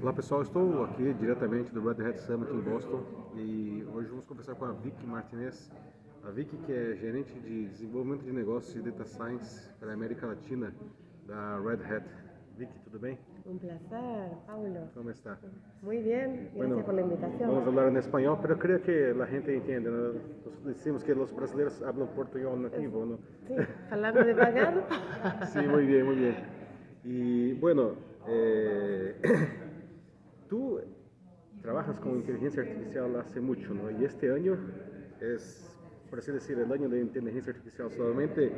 Olá pessoal, estou aqui diretamente do Red Hat Summit em Boston e hoje vamos conversar com a Vicky Martinez. A Vicky, que é gerente de desenvolvimento de negócios e data science para a América Latina da Red Hat. Vicky, tudo bem? Un placer, Paulo. ¿Cómo está? Muy bien, gracias Bueno, por la invitación. vamos a hablar en español, pero creo que la gente entiende, ¿no? Nosotros decimos que los brasileños hablan portugués nativo, ¿no? Sí, hablando de pagar. Sí, muy bien, muy bien. Y bueno, tú trabajas con inteligencia artificial hace mucho, ¿no? Y este año es, por así decir, el año de inteligencia artificial. Solamente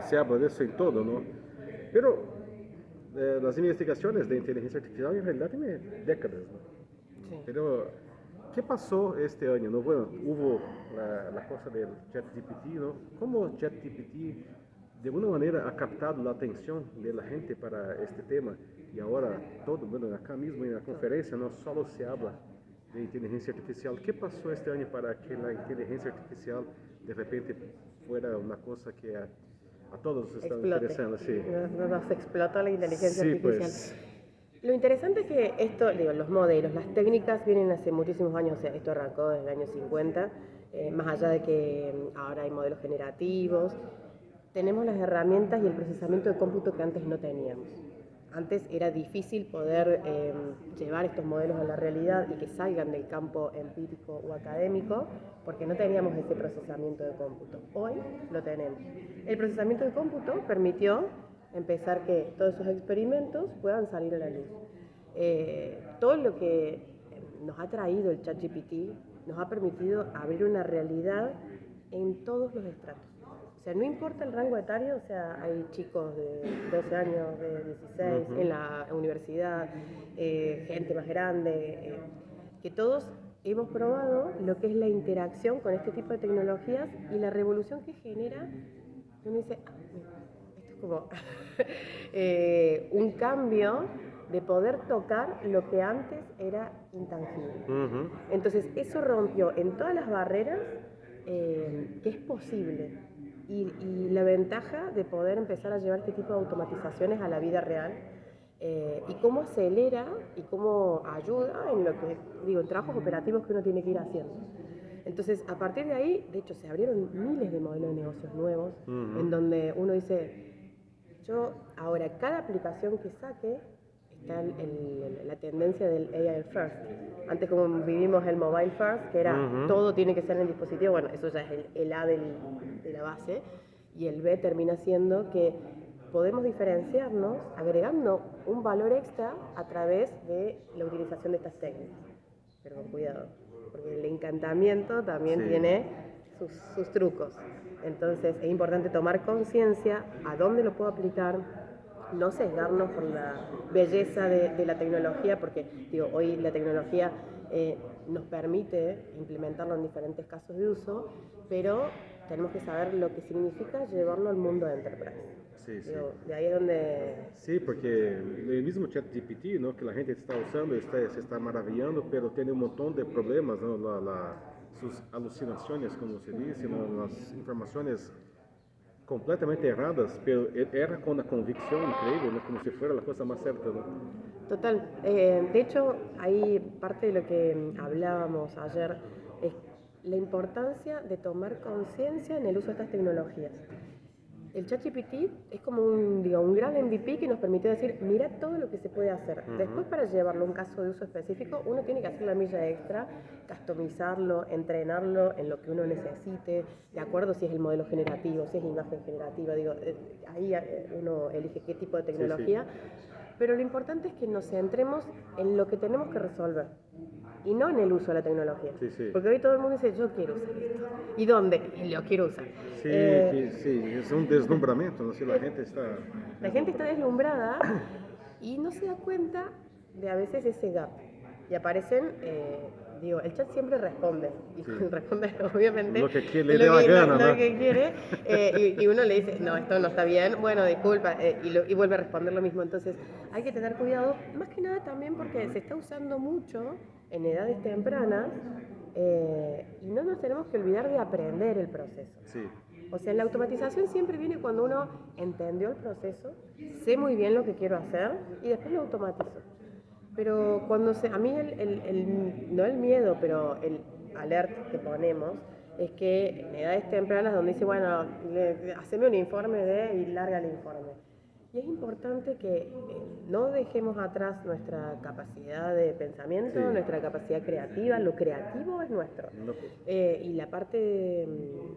se habla de eso en todo, ¿no? Pero las investigaciones de inteligencia artificial en realidad tienen décadas, ¿no? Sí. Pero, ¿qué pasó este año? ¿No? Bueno, hubo la cosa del ChatGPT, ¿no? ¿Cómo ChatGPT de alguna manera ha captado la atención de la gente para este tema? Y ahora todo, bueno, acá mismo en la conferencia no solo se habla de inteligencia artificial. ¿Qué pasó este año para que la inteligencia artificial de repente fuera una cosa que a todos nos está interesando? Sí. Nos explotó la inteligencia Sí, artificial. pues. Lo interesante es que esto, digo, los modelos, las técnicas vienen hace muchísimos años, o sea, esto arrancó desde el año 50, más allá de que ahora hay modelos generativos, tenemos las herramientas y el procesamiento de cómputo que antes no teníamos. Antes era difícil poder llevar estos modelos a la realidad y que salgan del campo empírico o académico porque no teníamos ese procesamiento de cómputo. Hoy lo tenemos. El procesamiento de cómputo permitió empezar que todos esos experimentos puedan salir a la luz. Todo lo que nos ha traído el ChatGPT nos ha permitido abrir una realidad en todos los estratos. O sea, no importa el rango etario, o sea, hay chicos de 12 años, de 16, en la universidad, gente más grande, que todos hemos probado lo que es la interacción con este tipo de tecnologías y la revolución que genera. Uno dice, esto es como un cambio de poder tocar lo que antes era intangible. Entonces, eso rompió en todas las barreras que es posible. Y la ventaja de poder empezar a llevar este tipo de automatizaciones a la vida real y cómo acelera y cómo ayuda en lo que, digo, en trabajos operativos que uno tiene que ir haciendo. Entonces, a partir de ahí, de hecho, se abrieron miles de modelos de negocios nuevos en donde uno dice, yo ahora cada aplicación que saque está la tendencia del AI first. Antes como vivimos el mobile first, que era todo tiene que ser en el dispositivo, bueno, eso ya es el A de la base, y el B termina siendo que podemos diferenciarnos agregando un valor extra a través de la utilización de estas técnicas. Pero con cuidado, porque el encantamiento también tiene sus trucos. Entonces es importante tomar conciencia a dónde lo puedo aplicar, no sesgarnos por la belleza de la tecnología, porque digo, hoy la tecnología nos permite implementarlo en diferentes casos de uso, pero tenemos que saber lo que significa llevarlo al mundo de enterprise. Sí, sí. Digo, de ahí es donde... Sí, porque el mismo ChatGPT, ¿no? Que la gente está usando, se está maravillando, pero tiene un montón de problemas, ¿no? Sus alucinaciones, como se dice, ¿no? Las informaciones completamente erradas, pero era con una convicción increíble, ¿no? Como si fuera la cosa más cierta, ¿no? Total. De hecho, ahí parte de lo que hablábamos ayer es la importancia de tomar conciencia en el uso de estas tecnologías. El ChatGPT es como un gran MVP que nos permitió decir, mira todo lo que se puede hacer. Después, para llevarlo a un caso de uso específico, uno tiene que hacer la milla extra, customizarlo, entrenarlo en lo que uno necesite, de acuerdo si es el modelo generativo, si es imagen generativa. Digo, ahí uno elige qué tipo de tecnología. Sí, sí. Pero lo importante es que nos centremos en lo que tenemos que resolver y no en el uso de la tecnología. Sí, sí. Porque hoy todo el mundo dice, yo quiero usar esto. ¿Y dónde? Y lo quiero usar. Sí, sí, es un deslumbramiento, ¿no? Si la gente está... La gente está deslumbrada y no se da cuenta de a veces ese gap. Y aparecen, digo, el chat siempre responde. Y responde, obviamente, lo que le dé la gana, ¿no? Lo que quiere. Y uno le dice, no, esto no está bien, bueno, disculpa, y vuelve a responder lo mismo. Entonces, hay que tener cuidado, más que nada también porque se está usando mucho en edades tempranas y no nos tenemos que olvidar de aprender el proceso. Sí. O sea, la automatización siempre viene cuando uno entendió el proceso, sé muy bien lo que quiero hacer y después lo automatizo. Pero cuando a mí no el miedo, pero el alert que ponemos es que en edades tempranas donde dice, bueno, haceme un informe y larga el informe. Y es importante que no dejemos atrás nuestra capacidad de pensamiento, Sí. nuestra capacidad creativa, lo creativo es nuestro. No, Y la parte,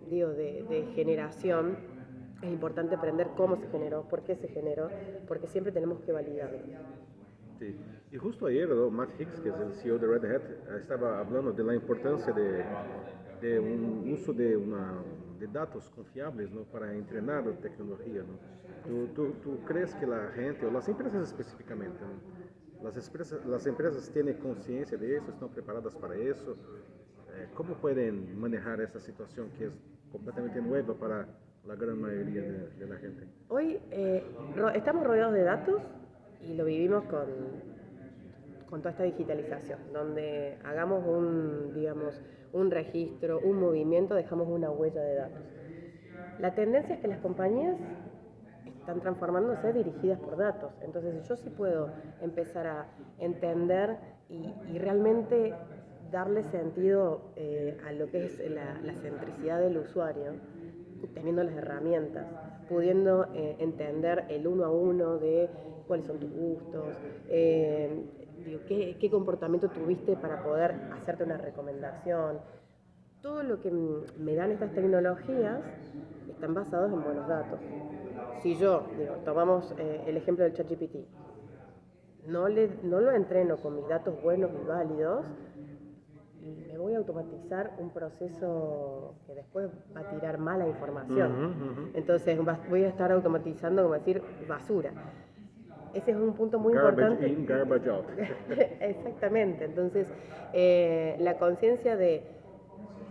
digo, de generación, es importante aprender cómo se generó, por qué se generó, porque siempre tenemos que validarlo. sí. Y justo ayer, ¿no? Matt Hicks, que es el CEO de Red Hat, estaba hablando de la importancia de un uso de datos confiables, ¿no? Para entrenar la tecnología, ¿no? ¿Tú crees que la gente, o las empresas específicamente, ¿no? Las empresas tienen conciencia de eso, están preparadas para eso? ¿Cómo pueden manejar esa situación que es completamente nueva para la gran mayoría de la gente? Hoy estamos rodeados de datos y lo vivimos con toda esta digitalización, donde hagamos digamos, un registro, un movimiento, dejamos una huella de datos. La tendencia es que las compañías están transformándose dirigidas por datos. Entonces, yo sí puedo empezar a entender y realmente darle sentido a lo que es la centricidad del usuario, teniendo las herramientas, pudiendo entender el uno a uno de cuáles son tus gustos, qué comportamiento tuviste para poder hacerte una recomendación. Todo lo que me dan estas tecnologías están basados en buenos datos. Si yo, tomamos el ejemplo del ChatGPT, no lo entreno con mis datos buenos y válidos, me voy a automatizar un proceso que después va a tirar mala información. Entonces voy a estar automatizando, como decir, basura. Ese es un punto muy importante. Garbage in, garbage out. Exactamente. Entonces, la conciencia de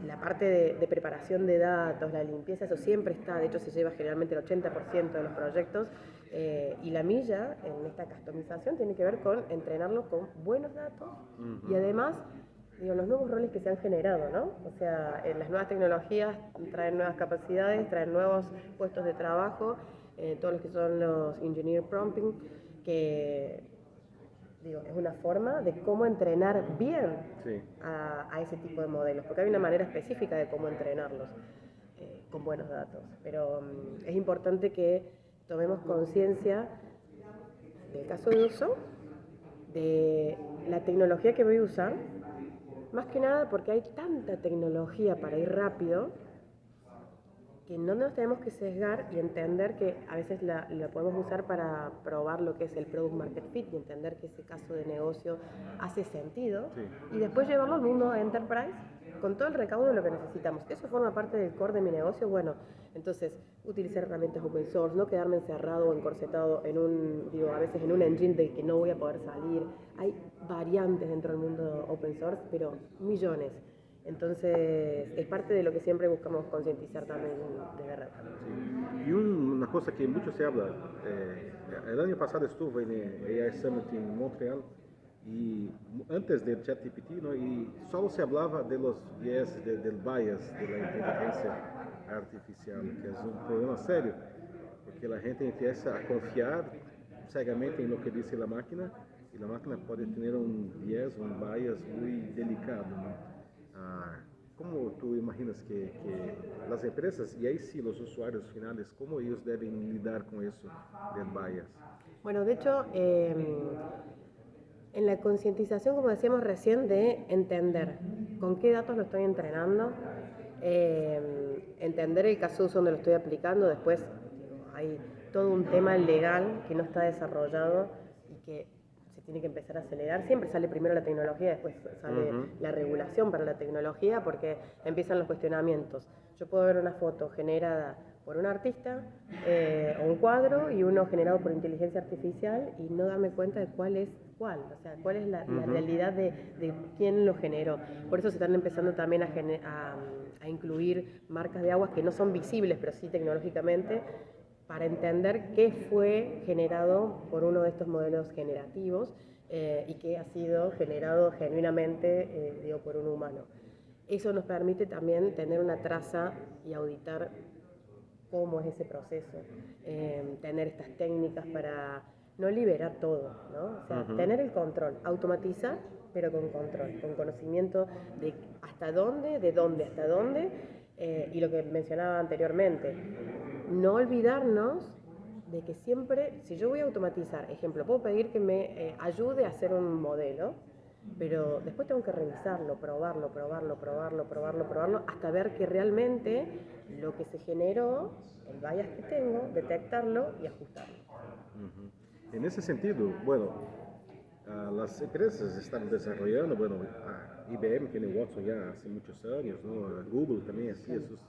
la parte de preparación de datos, la limpieza, eso siempre está, de hecho se lleva generalmente el 80% de los proyectos, y la milla en esta customización tiene que ver con entrenarlo con buenos datos y además, los nuevos roles que se han generado, ¿no? O sea, las nuevas tecnologías traen nuevas capacidades, traen nuevos puestos de trabajo, todos los que son los engineer prompting, que es una forma de cómo entrenar bien Sí. a ese tipo de modelos, porque hay una manera específica de cómo entrenarlos con buenos datos. Pero es importante que tomemos conciencia del caso de uso, de la tecnología que voy a usar, más que nada porque hay tanta tecnología para ir rápido que no nos tenemos que sesgar y entender que a veces la podemos usar para probar lo que es el product market fit y entender que ese caso de negocio hace sentido, Sí. y después llevarlo al mundo enterprise con todo el recaudo de lo que necesitamos. Eso forma parte del core de mi negocio. Bueno, entonces utilizar herramientas open source, no quedarme encerrado o encorsetado en a veces en un engine del que no voy a poder salir. Hay variantes dentro del mundo open source, pero millones. Entonces, es parte de lo que siempre buscamos concientizar también desde Red Hat. Sí. Y una cosa que mucho se habla, el año pasado estuve en el AI Summit en Montreal y antes del ChatGPT, ¿no? Y solo se hablaba de los bias, del bias de la inteligencia artificial, que es un problema serio, porque la gente empieza a confiar cegamente en lo que dice la máquina y la máquina puede tener un bias, un bias muy delicado, ¿no? ¿Cómo tú imaginas que las empresas, y ahí sí los usuarios finales, cómo ellos deben lidar con eso del bias? Bueno, de hecho, en la concientización, como decíamos recién, de entender con qué datos lo estoy entrenando, entender el caso de uso donde lo estoy aplicando, después hay todo un tema legal que no está desarrollado y que se tiene que empezar a acelerar. Siempre sale primero la tecnología, después sale la regulación para la tecnología, porque empiezan los cuestionamientos. Yo puedo ver una foto generada por un artista o un cuadro y uno generado por inteligencia artificial y no darme cuenta de cuál es cuál, o sea, cuál es la realidad de quién lo generó. Por eso se están empezando también a incluir marcas de aguas que no son visibles, pero sí tecnológicamente, para entender qué fue generado por uno de estos modelos generativos y qué ha sido generado genuinamente por un humano. Eso nos permite también tener una traza y auditar cómo es ese proceso, tener estas técnicas para no liberar todo, ¿no? O sea, Ujú. tener el control, automatizar, pero con control, con conocimiento de hasta dónde, de dónde hasta dónde, y lo que mencionaba anteriormente, no olvidarnos de que siempre, si yo voy a automatizar, ejemplo, puedo pedir que me ayude a hacer un modelo, pero después tengo que revisarlo, probarlo, hasta ver que realmente lo que se generó, el bias que tengo, detectarlo y ajustarlo. Ujú. En ese sentido, bueno, las empresas están desarrollando, bueno, IBM tiene Watson ya hace muchos años, ¿no? Google también hacía sus...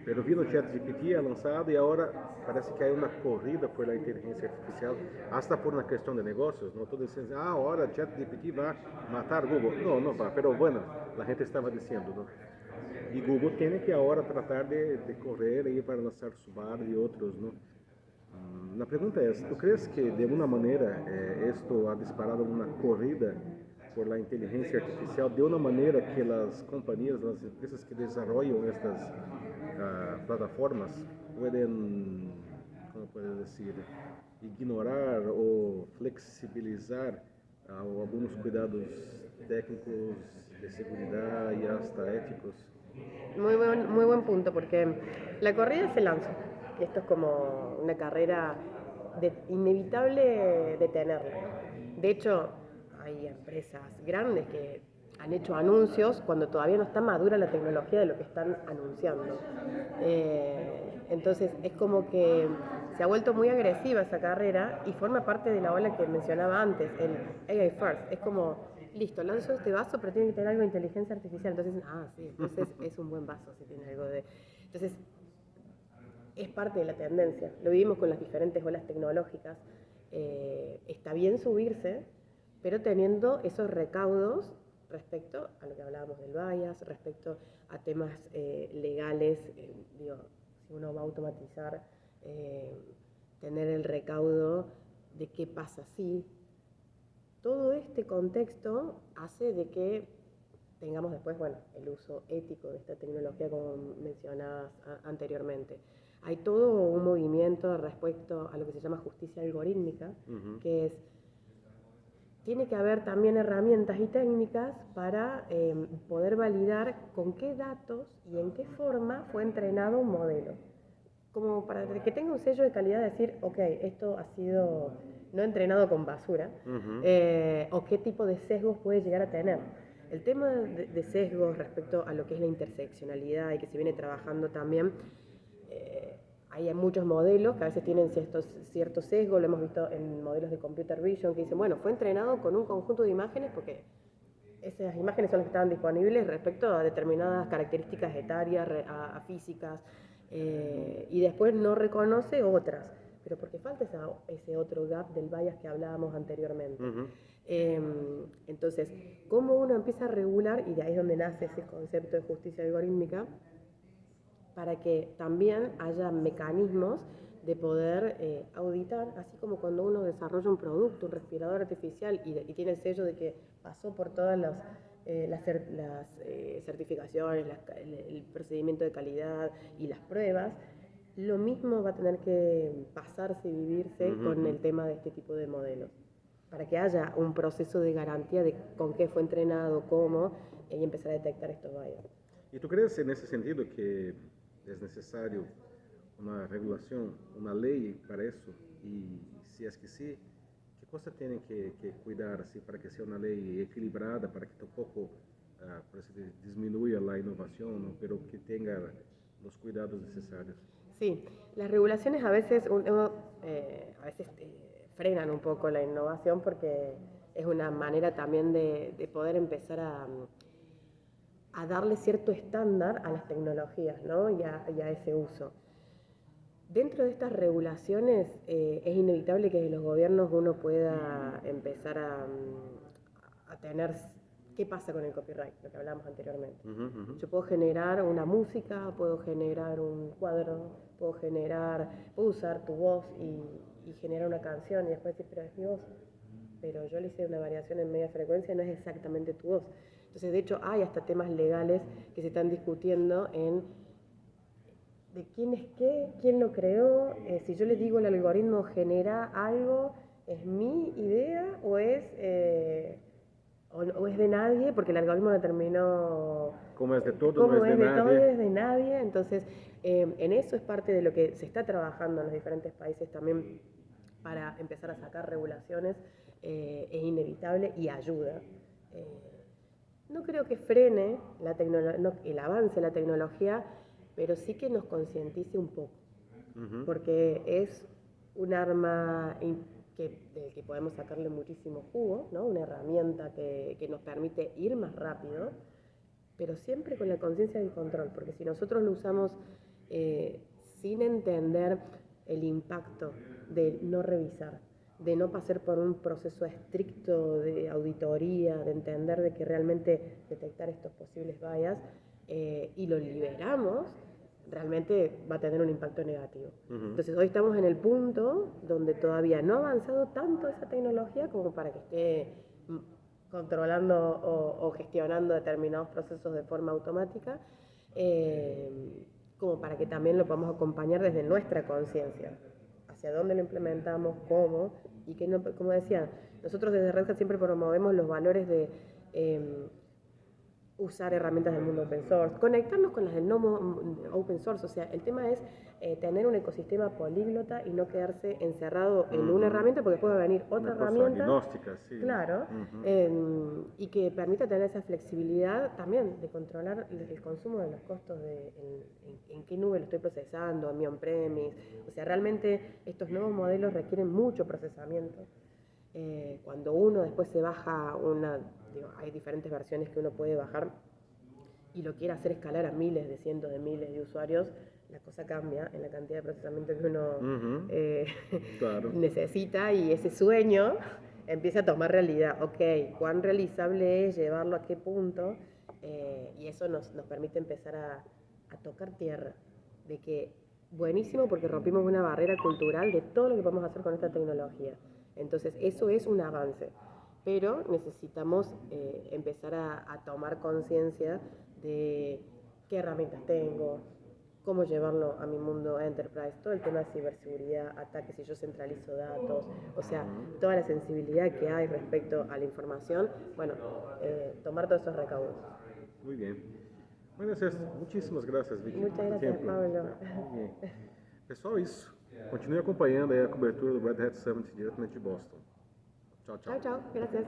Pero vino ChatGPT ha lanzado y ahora parece que hay una corrida por la inteligencia artificial, hasta por una cuestión de negocios, ¿no? Todos dicen, ahora ChatGPT va a matar Google. No, no va, pero bueno, la gente estaba diciendo, ¿no? Y Google tiene que ahora tratar de correr ahí para lanzar su bar y otros, ¿no? La pregunta es, ¿tú crees que de alguna manera esto ha disparado una corrida por la inteligencia artificial de una manera que las compañías, las empresas que desarrollan estas plataformas pueden, ¿cómo puedes decir?, ignorar o flexibilizar algunos cuidados técnicos de seguridad y hasta éticos? Muy buen punto, porque la corrida se lanzó. Esto es como una carrera inevitable detenerla. De hecho, hay empresas grandes que han hecho anuncios cuando todavía no está madura la tecnología de lo que están anunciando. Entonces es como que se ha vuelto muy agresiva esa carrera y forma parte de la ola que mencionaba antes, el AI First. Es como, listo, lanzo este vaso, pero tiene que tener algo de inteligencia artificial. Entonces, sí, entonces es un buen vaso si tiene algo de... Entonces, es parte de la tendencia. Lo vivimos con las diferentes olas tecnológicas. Está bien subirse, pero teniendo esos recaudos respecto a lo que hablábamos del bias, respecto a temas legales, digo, si uno va a automatizar, tener el recaudo de qué pasa si. Todo este contexto hace de que tengamos después, bueno, el uso ético de esta tecnología como mencionabas anteriormente. Hay todo un movimiento respecto a lo que se llama justicia algorítmica, que es, tiene que haber también herramientas y técnicas para poder validar con qué datos y en qué forma fue entrenado un modelo. Como para que tenga un sello de calidad de decir, ok, esto ha sido no entrenado con basura, o qué tipo de sesgos puede llegar a tener. El tema de sesgos respecto a lo que es la interseccionalidad y que se viene trabajando también, hay muchos modelos que a veces tienen ciertos sesgos, lo hemos visto en modelos de computer vision que dicen, bueno, fue entrenado con un conjunto de imágenes porque esas imágenes son las que estaban disponibles respecto a determinadas características etarias, a físicas, y después no reconoce otras, pero porque falta ese otro gap del bias que hablábamos anteriormente. Entonces, ¿cómo uno empieza a regular? Y de ahí es donde nace ese concepto de justicia algorítmica, para que también haya mecanismos de poder auditar, así como cuando uno desarrolla un producto, un respirador artificial, y tiene el sello de que pasó por todas las certificaciones, el procedimiento de calidad y las pruebas, lo mismo va a tener que pasarse y vivirse con el tema de este tipo de modelos, para que haya un proceso de garantía de con qué fue entrenado, cómo, y empezar a detectar estos bias. ¿Y tú crees en ese sentido que es necesario una regulación, una ley para eso? Y si es que sí, ¿qué cosas tienen que cuidar así para que sea una ley equilibrada, para que tampoco disminuya la innovación, ¿no? Pero que tenga los cuidados necesarios? Sí, las regulaciones a veces, frenan un poco la innovación porque es una manera también de poder empezar a darle cierto estándar a las tecnologías, ¿no? y a ese uso. Dentro de estas regulaciones es inevitable que desde los gobiernos uno pueda empezar a tener qué pasa con el copyright, lo que hablábamos anteriormente. Yo puedo generar una música, puedo generar un cuadro, puedo usar tu voz y generar una canción y después decir, pero es mi voz. Pero yo le hice una variación en media frecuencia, no es exactamente tu voz. Entonces, de hecho, hay hasta temas legales que se están discutiendo en de quién es qué, quién lo creó, si yo les digo el algoritmo genera algo, ¿es mi idea o o es de nadie? Porque el algoritmo determinó Como es de todo, cómo no es de todo, nadie. es de nadie. Entonces, en eso es parte de lo que se está trabajando en los diferentes países también para empezar a sacar regulaciones. Es inevitable y ayuda. No creo que frene el avance de la tecnología, pero sí que nos concientice un poco, porque es un arma del que podemos sacarle muchísimo jugo, ¿no? Una herramienta que nos permite ir más rápido, pero siempre con la conciencia del control, porque si nosotros lo usamos sin entender el impacto de no revisar, de no pasar por un proceso estricto de auditoría, de entender de que realmente detectar estos posibles bias y lo liberamos, realmente va a tener un impacto negativo. Entonces hoy estamos en el punto donde todavía no ha avanzado tanto esa tecnología como para que esté controlando o gestionando determinados procesos de forma automática, como para que también lo podamos acompañar desde nuestra conciencia, hacia dónde lo implementamos, cómo, y que no, como decía, nosotros desde Red Hat siempre promovemos los valores de usar herramientas del mundo open source, conectarnos con las del no open source, o sea, el tema es tener un ecosistema políglota y no quedarse encerrado en una herramienta, porque después va a venir otra herramienta, agnóstica, sí. claro, y que permita tener esa flexibilidad también de controlar el consumo de los costos de en qué nube lo estoy procesando, en mi on-premise, o sea, realmente estos nuevos modelos requieren mucho procesamiento. Cuando uno después se baja hay diferentes versiones que uno puede bajar y lo quiere hacer escalar a miles de cientos de miles de usuarios, la cosa cambia en la cantidad de procesamiento que uno claro. necesita, y ese sueño empieza a tomar realidad. Ok, ¿cuán realizable es llevarlo a qué punto? Y eso nos permite empezar a tocar tierra, de que buenísimo porque rompimos una barrera cultural de todo lo que podemos hacer con esta tecnología. Entonces, eso es un avance, pero necesitamos empezar a tomar conciencia de qué herramientas tengo, cómo llevarlo a mi mundo enterprise, todo el tema de ciberseguridad, ataques, si yo centralizo datos, o sea, toda la sensibilidad que hay respecto a la información, bueno, tomar todos esos recaudos. Muy bien. Bueno, muchísimas gracias, Vicky. Muchas gracias, Pablo. Muy bien. Pessoal, isso. Continue acompanhando aí a cobertura do Red Hat Summit diretamente de Boston. Tchau, tchau. Chao, chao, gracias.